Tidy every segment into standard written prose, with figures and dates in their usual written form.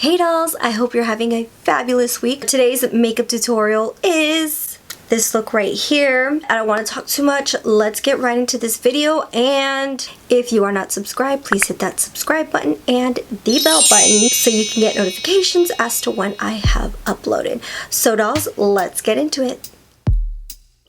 Hey dolls, I hope you're having a fabulous week. Today's makeup tutorial is this look right here. I don't want to talk too much. Let's get right into this video, and if you are not subscribed, please hit that subscribe button and the bell button so you can get notifications as to when I have uploaded. So dolls, let's get into it.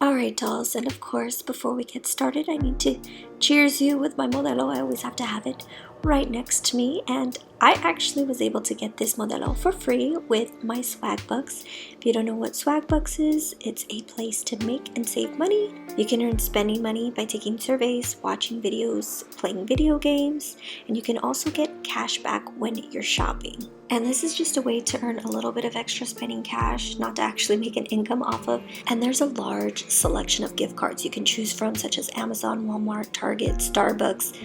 Alright dolls, and of course before we get started I need to cheers you with my modelo. I always have to have it right next to me, and I actually was able to get this modelo for free with my Swagbucks. If you don't know what Swagbucks is, it's a place to make and save money. You can earn spending money by taking surveys, watching videos, playing video games, and you can also get cash back when you're shopping. And this is just a way to earn a little bit of extra spending cash, not to actually make an income off of. And there's a large selection of gift cards you can choose from, such as Amazon, Walmart, Target, Starbucks,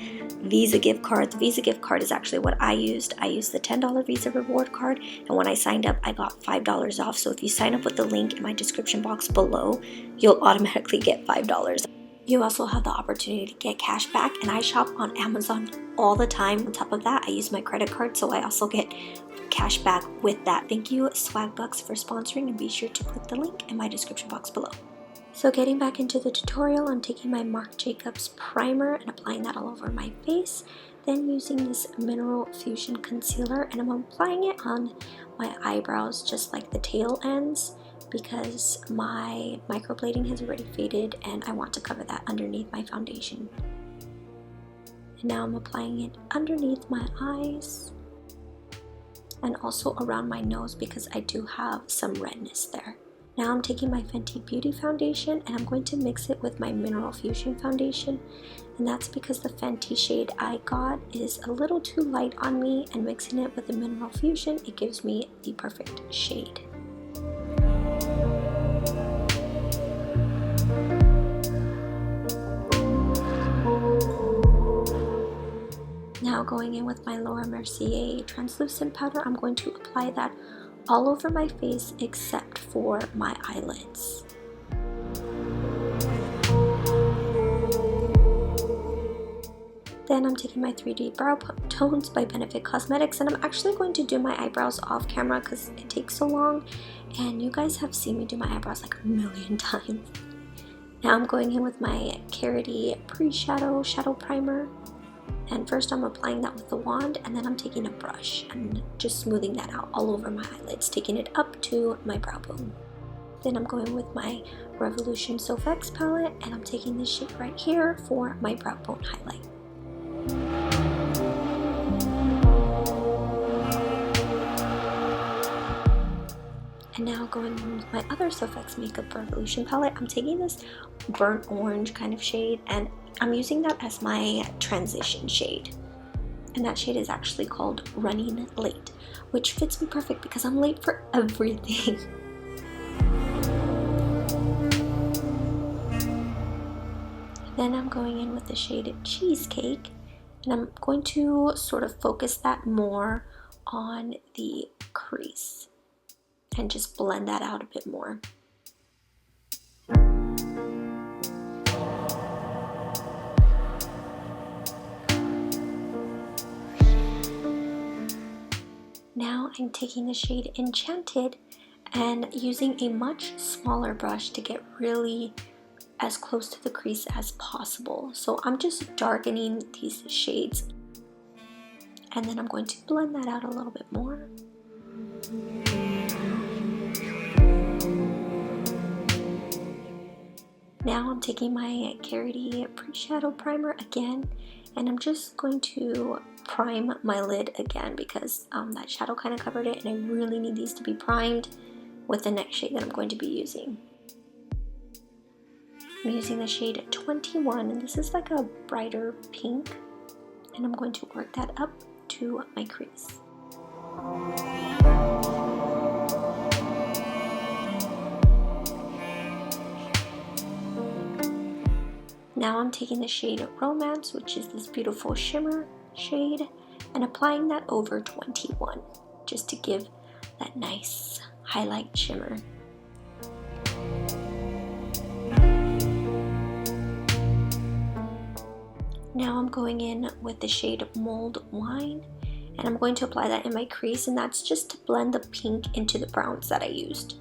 Visa gift card. The Visa gift card is actually what I used. I used the $10 Visa reward card, and when I signed up, I got $5 off. So if you sign up with the link in my description box below, you'll automatically get $5. You also have the opportunity to get cash back, and I shop on Amazon all the time. On top of that, I use my credit card, so I also get cash back with that. Thank you Swagbucks for sponsoring, and be sure to click the link in my description box below. So getting back into the tutorial, I'm taking my Marc Jacobs primer and applying that all over my face. Then using this Mineral Fusion Concealer, and I'm applying it on my eyebrows just like the tail ends, because my microblading has already faded and I want to cover that underneath my foundation. And now I'm applying it underneath my eyes and also around my nose because I do have some redness there. Now I'm taking my Fenty Beauty foundation and I'm going to mix it with my Mineral Fusion foundation, and that's because the Fenty shade I got is a little too light on me, and mixing it with the Mineral Fusion, it gives me the perfect shade. Now going in with my Laura Mercier translucent powder, I'm going to apply that all over my face except for my eyelids. Then I'm taking my 3D Brow Tones by Benefit Cosmetics, and I'm actually going to do my eyebrows off camera because it takes so long, and you guys have seen me do my eyebrows like a million times. Now I'm going in with my Carity Pre-Shadow Shadow Primer. And first I'm applying that with the wand, and then I'm taking a brush and just smoothing that out all over my eyelids, taking it up to my brow bone. Then I'm going with my Revolution Soft X palette, and I'm taking this shade right here for my brow bone highlight. And now going in with my other Soft X Makeup Revolution palette, I'm taking this burnt orange kind of shade, and I'm using that as my transition shade. And that shade is actually called Running Late, which fits me perfect because I'm late for everything. Then I'm going in with the shade Cheesecake, and I'm going to sort of focus that more on the crease and just blend that out a bit more. Now I'm taking the shade Enchanted and using a much smaller brush to get really as close to the crease as possible. So I'm just darkening these shades, and then I'm going to blend that out a little bit more. Now I'm taking my Carity Pre-Shadow Primer again, and I'm just going to prime my lid again because that shadow kind of covered it, and I really need these to be primed with the next shade that I'm going to be using. I'm using the shade 21, and this is like a brighter pink, and I'm going to work that up to my crease. Now I'm taking the shade Romance, which is this beautiful shimmer shade, and applying that over 21 just to give that nice highlight shimmer. Now I'm going in with the shade Mulled Wine, And I'm going to apply that in my crease, and that's just to blend the pink into the browns that I used.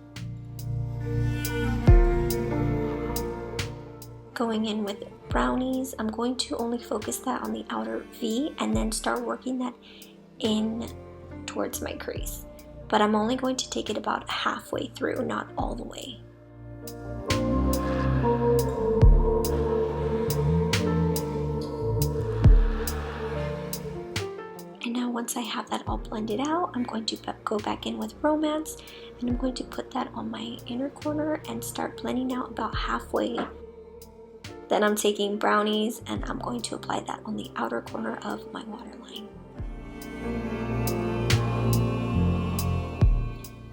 Going in with brownies, I'm going to only focus that on the outer V and then start working that in towards my crease. But I'm only going to take it about halfway through, not all the way. And now once I have that all blended out, I'm going to go back in with Romance, and I'm going to put that on my inner corner and start blending out about halfway. Then I'm taking brownies and I'm going to apply that on the outer corner of my waterline.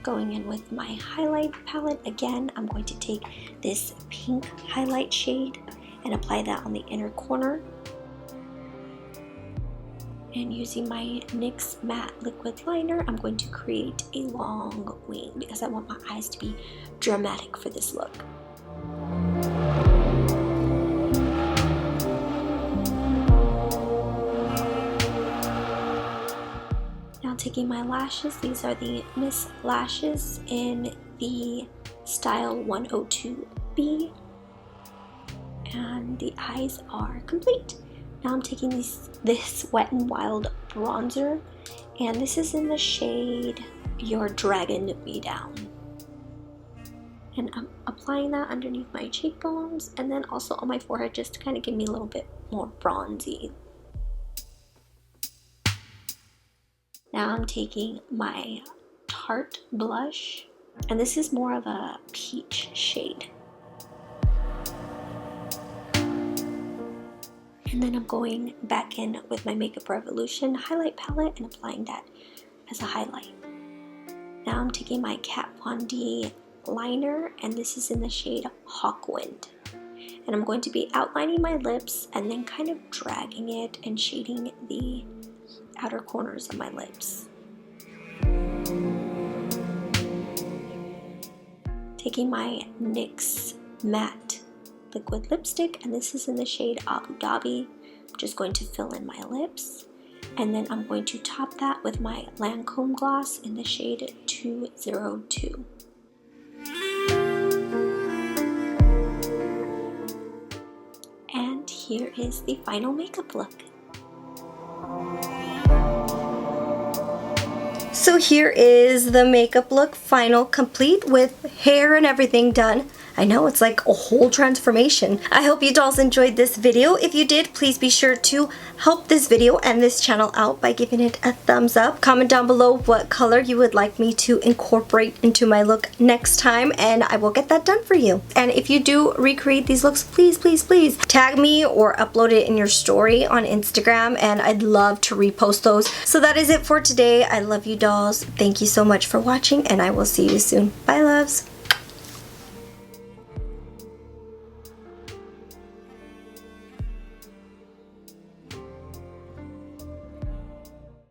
Going in with my highlight palette, again, I'm going to take this pink highlight shade and apply that on the inner corner. And using my NYX matte liquid liner, I'm going to create a long wing because I want my eyes to be dramatic for this look. Now taking my lashes, these are the Miss Lashes in the style 102B, and the eyes are complete. Now I'm taking this Wet n Wild bronzer, and this is in the shade You're Dragging Me Down. And I'm applying that underneath my cheekbones and then also on my forehead just to kind of give me a little bit more bronzy. Now I'm taking my Tarte blush, and this is more of a peach shade. And then I'm going back in with my Makeup Revolution highlight palette and applying that as a highlight. Now I'm taking my Kat Von D liner, and this is in the shade Hawkwind. And I'm going to be outlining my lips and then kind of dragging it and shading the outer corners of my lips. Taking my NYX matte liquid lipstick, and this is in the shade Abu Dhabi. I'm just going to fill in my lips, and then I'm going to top that with my Lancome gloss in the shade 202. And here is the final makeup look. So here is the makeup look, final, complete, with hair and everything done. I know, it's like a whole transformation. I hope you dolls enjoyed this video. If you did, please be sure to help this video and this channel out by giving it a thumbs up. Comment down below what color you would like me to incorporate into my look next time, and I will get that done for you. And if you do recreate these looks, please, please, please tag me or upload it in your story on Instagram, and I'd love to repost those. So that is it for today. I love you dolls. Thank you so much for watching, and I will see you soon. Bye, loves.